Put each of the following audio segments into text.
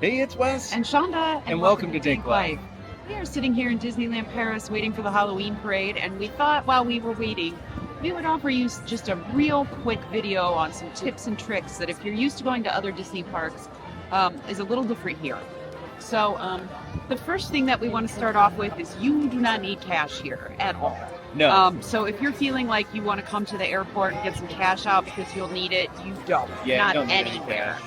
Hey, it's Wes. And Chanda. And welcome to DinkLife. We are sitting here in Disneyland Paris waiting for the Halloween parade, and we thought while we were waiting, we would offer you just a real quick video on some tips and tricks that if you're used to going to other Disney parks, is a little different here. So the first thing that we want to start off with is you do not need cash here at all. No. So if you're feeling like you want to come to the airport and get some cash out because you'll need it, you don't. Yeah, not you don't need any anywhere.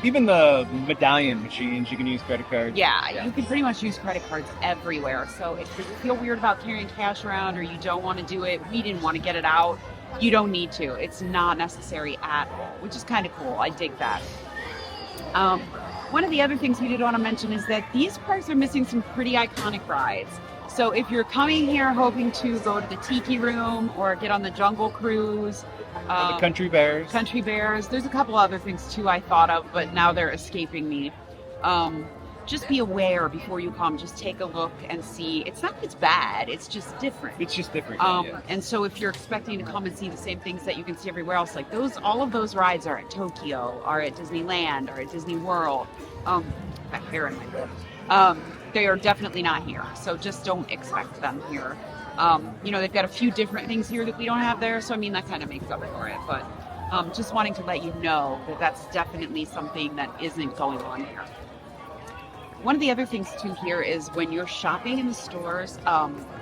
Even the medallion machines, you can use credit cards. Yeah, you can pretty much use credit cards everywhere. So if you feel weird about carrying cash around or you don't want to do it, we didn't want to get it out, you don't need to. It's not necessary at all, which is kind of cool. I dig that. One of the other things we did want to mention is that these parks are missing some pretty iconic rides. So if you're coming here hoping to go to the Tiki Room or get on the Jungle Cruise, the Country Bears. Country Bears. There's a couple other things too I thought of, but now they're escaping me. Just be aware before you come. Just take a look and see. It's not that it's bad. It's just different. It's just different. Yeah. And so if you're expecting to come and see the same things that you can see everywhere else, like all of those rides are at Tokyo, are at Disneyland, or at Disney World. I have hair in my lip. They are definitely not here. So just don't expect them here. They've got a few different things here that we don't have there. So, I mean, that kind of makes up for it. But just wanting to let you know that that's definitely something that isn't going on here. One of the other things too here is when you're shopping in the stores,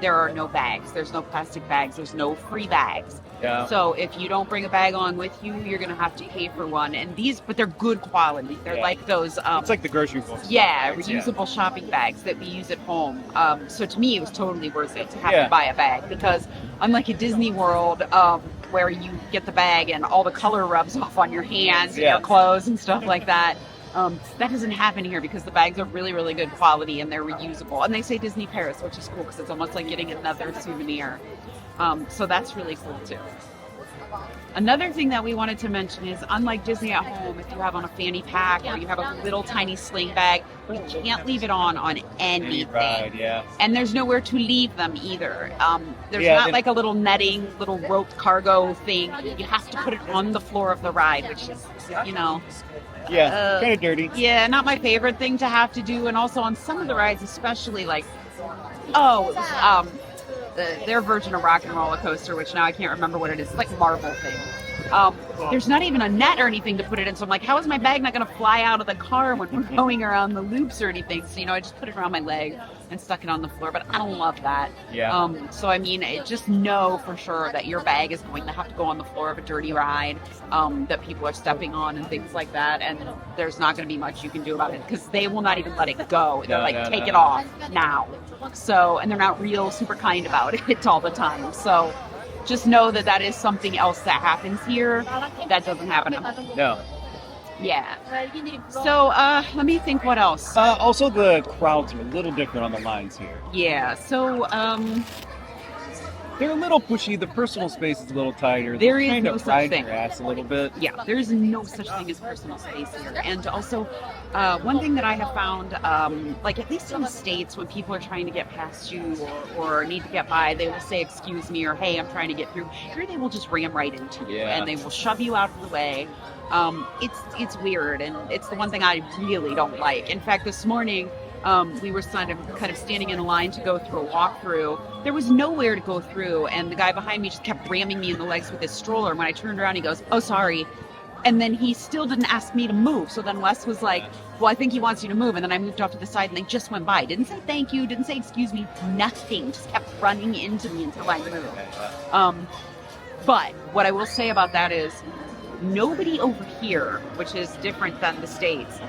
there are no bags. There's no plastic bags. There's no free bags. Yeah. So if you don't bring a bag on with you, you're going to have to pay for one. And but they're good quality. They're like those. It's like the grocery store. Yeah, reusable shopping bags that we use at home. So to me, it was totally worth it to have to buy a bag because unlike at Disney World, where you get the bag and all the color rubs off on your hands and your clothes and stuff like that. That doesn't happen here because the bags are really, really good quality and they're reusable. And they say Disney Paris, which is cool because it's almost like getting another souvenir. So that's really cool too. Another thing that we wanted to mention is unlike Disney at home, if you have on a fanny pack or you have a little tiny sling bag, you can't leave it on anything. Right, And there's nowhere to leave them either. There's not like a little netting, little roped cargo thing. You have to put it on the floor of the ride, which is, kind of dirty. Yeah, not my favorite thing to have to do. And also on some of the rides, especially like, their version of Rock and Roller Coaster, which now I can't remember what it is. It's like a marble thing. There's not even a net or anything to put it in. So I'm like, how is my bag not going to fly out of the car when we're going around the loops or anything? So, I just put it around my leg and stuck it on the floor. But I don't love that. Yeah. So, I mean, just know for sure that your bag is going to have to go on the floor of a dirty ride that people are stepping on and things like that. And there's not going to be much you can do about it because they will not even let it go. They're take it off now. So, and they're not real super kind about it all the time. So just know that is something else that happens here that doesn't happen. No. Yeah. So let me think what else. Also, the crowds are a little different on the lines here. Yeah. So they're a little pushy. The personal space is a little tighter. There is kind no of such thing. Your ass a little bit. Yeah, there is no such thing as personal space here. And also, one thing that I have found, like at least in the States, when people are trying to get past you or need to get by, they will say, "Excuse me," or "Hey, I'm trying to get through." Here, they will just ram right into you, and they will shove you out of the way. It's weird, and it's the one thing I really don't like. In fact, this morning, we were kind of standing in a line to go through a walkthrough. There was nowhere to go through, and the guy behind me just kept ramming me in the legs with his stroller. And when I turned around, he goes, "Oh, sorry." And then he still didn't ask me to move. So then Wes was like, "Well, I think he wants you to move." And then I moved off to the side, and they just went by. Didn't say thank you, didn't say excuse me, nothing. Just kept running into me until I moved. But what I will say about that is, nobody over here, which is different than the States,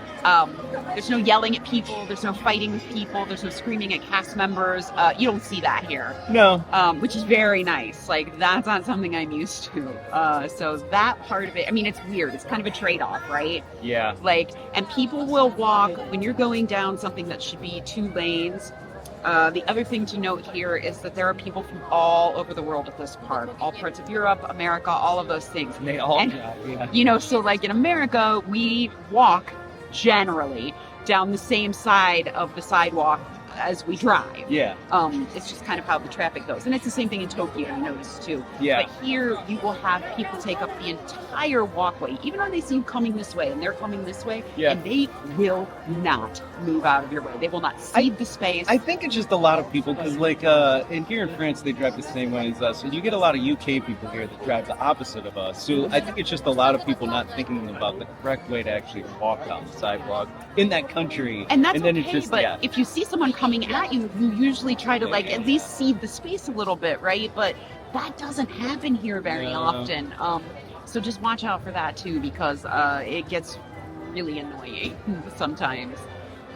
there's no yelling at people, there's no fighting with people, there's no screaming at cast members. You don't see that here. No. Which is very nice. Like, that's not something I'm used to. So that part of it, I mean, it's weird. It's kind of a trade-off, right? Yeah. Like, and people will walk, when you're going down something that should be 2 lanes, the other thing to note here is that there are people from all over the world at this park, all parts of Europe, America, all of those things. And they all drive, so like in America, we walk generally down the same side of the sidewalk as we drive. Yeah. It's just kind of how the traffic goes. And it's the same thing in Tokyo, I noticed too. Yeah. But here you will have people take up the entire walkway, even though they see you coming this way and they're coming this way, Yeah. and they will not move out of your way. They will not cede the space. I think it's just a lot of people, because like here in France, they drive the same way as us. And you get a lot of UK people here that drive the opposite of us. So I think it's just a lot of people not thinking about the correct way to actually walk down the sidewalk in that country. And that's then okay, it's just, but yeah. if you see someone coming at you, you usually try to like at least cede the space a little bit, right? But that doesn't happen here very often. So just watch out for that too, because it gets really annoying sometimes.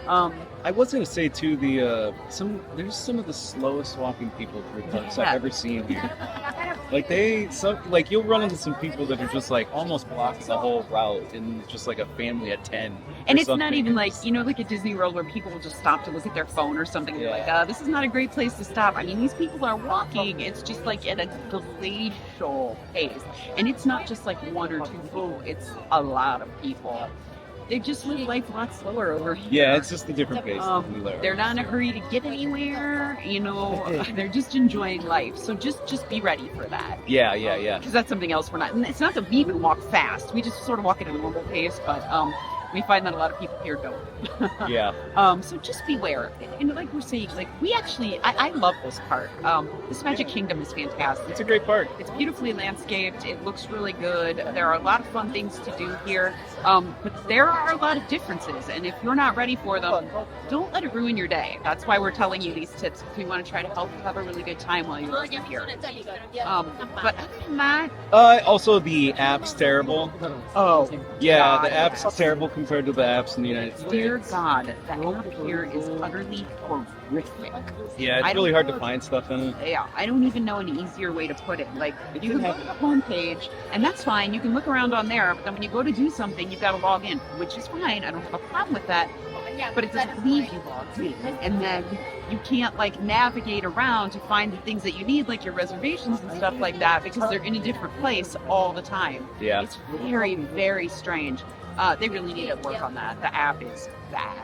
I was going to say too, there's some of the slowest walking people through parks I've ever seen here. Like you'll run into some people that are just like almost blocks the whole route, and just like a family of 10. And it's not even like, like at Disney World where people will just stop to look at their phone or something. And Yeah. they're like, this is not a great place to stop. I mean, these people are walking. It's just like at a glacial pace. And it's not just like one or two people. It's a lot of people. They just live life a lot slower over here. Yeah, it's just a different pace. They're not in a hurry to get anywhere. They're just enjoying life. So just be ready for that. Yeah. Because that's something else we're not. And it's not that we even walk fast. We just sort of walk at a normal pace, but we find that a lot of people here don't. Yeah. So just beware. And like we're saying, like we actually, I love this park. This Magic Kingdom is fantastic. It's a great park. It's beautifully landscaped. It looks really good. There are a lot of fun things to do here. But there are a lot of differences. And if you're not ready for them, don't let it ruin your day. That's why we're telling you these tips, because we want to try to help you have a really good time while you're here. But other than that, Also, the app's terrible. oh Yeah, God, the app's terrible compared to the apps in the United States. dear God, the app here is utterly horrific. Yeah, it's really hard to find stuff in it. Yeah, I don't even know an easier way to put it. Like, you can go to the homepage, and that's fine. You can look around on there, but then when you go to do something, you've got to log in, which is fine. I don't have a problem with that. But it doesn't leave you logged in. And then you can't, like, navigate around to find the things that you need, like your reservations and stuff like that, because they're in a different place all the time. Yeah. It's very, very strange. They really need to work on that. The app is bad.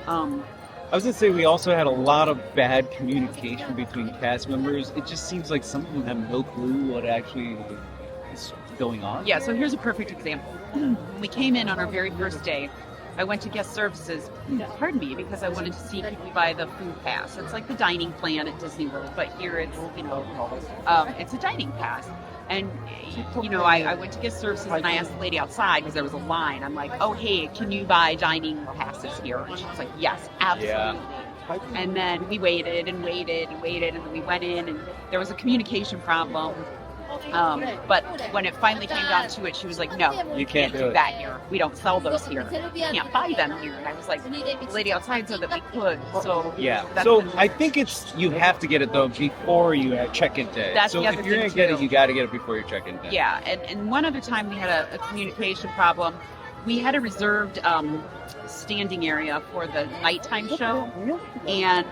I was going to say, we also had a lot of bad communication between cast members. It just seems like some of them have no clue what actually is going on. Yeah, so here's a perfect example. When we came in on our very first day, I went to guest services, pardon me, because I wanted to see could we buy the food pass. It's like the dining plan at Disney World, but here it's, it's a dining pass. And, I went to guest services and I asked the lady outside because there was a line. I'm like, oh, hey, can you buy dining passes here? And she was like, yes, absolutely. Yeah. And then we waited and waited and waited, and then we went in, and there was a communication problem. But when it finally came down to it, she was like, no, You can't do it. that here. We don't sell those here. You can't buy them here. And I was like, the lady outside said that we could. So Yeah. that's So I think you have to get it though before you check-in day. That's so the other if you're thing, going to get it, too. you got to get it before your check-in day. yeah. And one other time we had a communication problem. We had a reserved standing area for the nighttime show. And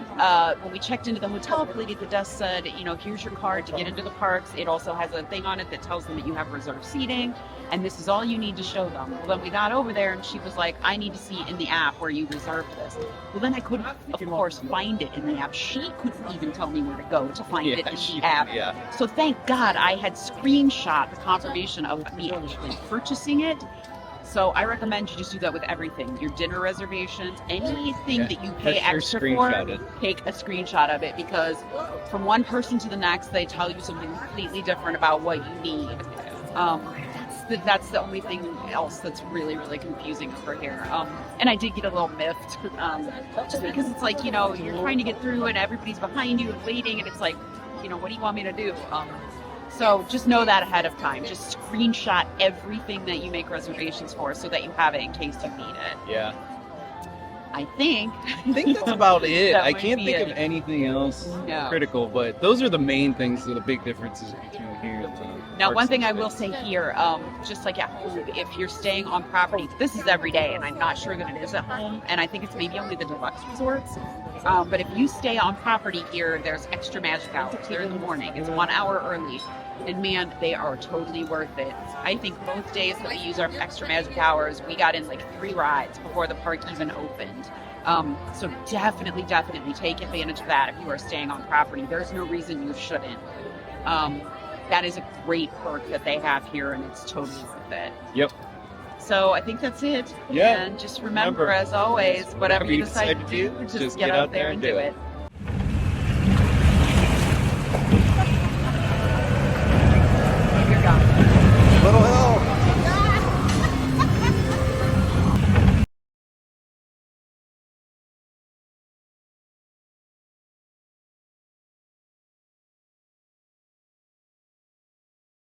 when we checked into the hotel, the lady at the desk said, here's your card to get into the parks. It also has a thing on it that tells them that you have reserved seating, and this is all you need to show them. Well, then we got over there, and she was like, I need to see in the app where you reserved this. Well, then I couldn't, of course, find it in the app. She couldn't even tell me where to go to find it in the app. Yeah. So thank God I had screenshot the confirmation of me actually purchasing it. So I recommend you just do that with everything. Your dinner reservations, anything that you pay extra for, take a screenshot of it, because from one person to the next, they tell you something completely different about what you need. That's the only thing else that's really, really confusing over here. And I did get a little miffed, just because it's like, you're trying to get through and everybody's behind you and waiting, and it's like, what do you want me to do? So just know that ahead of time. Just screenshot everything that you make reservations for so that you have it in case you need it. Yeah. I think that's about it. That I might can't be think it. of anything else No. critical, but those are the main things, the big differences between here and Now, one thing I will say here, just like at home, if you're staying on property, this is every day, and I'm not sure that it is at home, and I think it's maybe only the deluxe resorts. But if you stay on property here, there's extra magic hours. They're in the morning. It's 1 hour early. And man, they are totally worth it. I think both days that we use our extra magic hours, we got in like 3 rides before the park even opened. So definitely take advantage of that if you are staying on property. There's no reason you shouldn't. That is a great perk that they have here, and it's totally worth it. Yep. So I think that's it. Yeah. And just remember, as always, whatever you decide to do, just get out there and do it.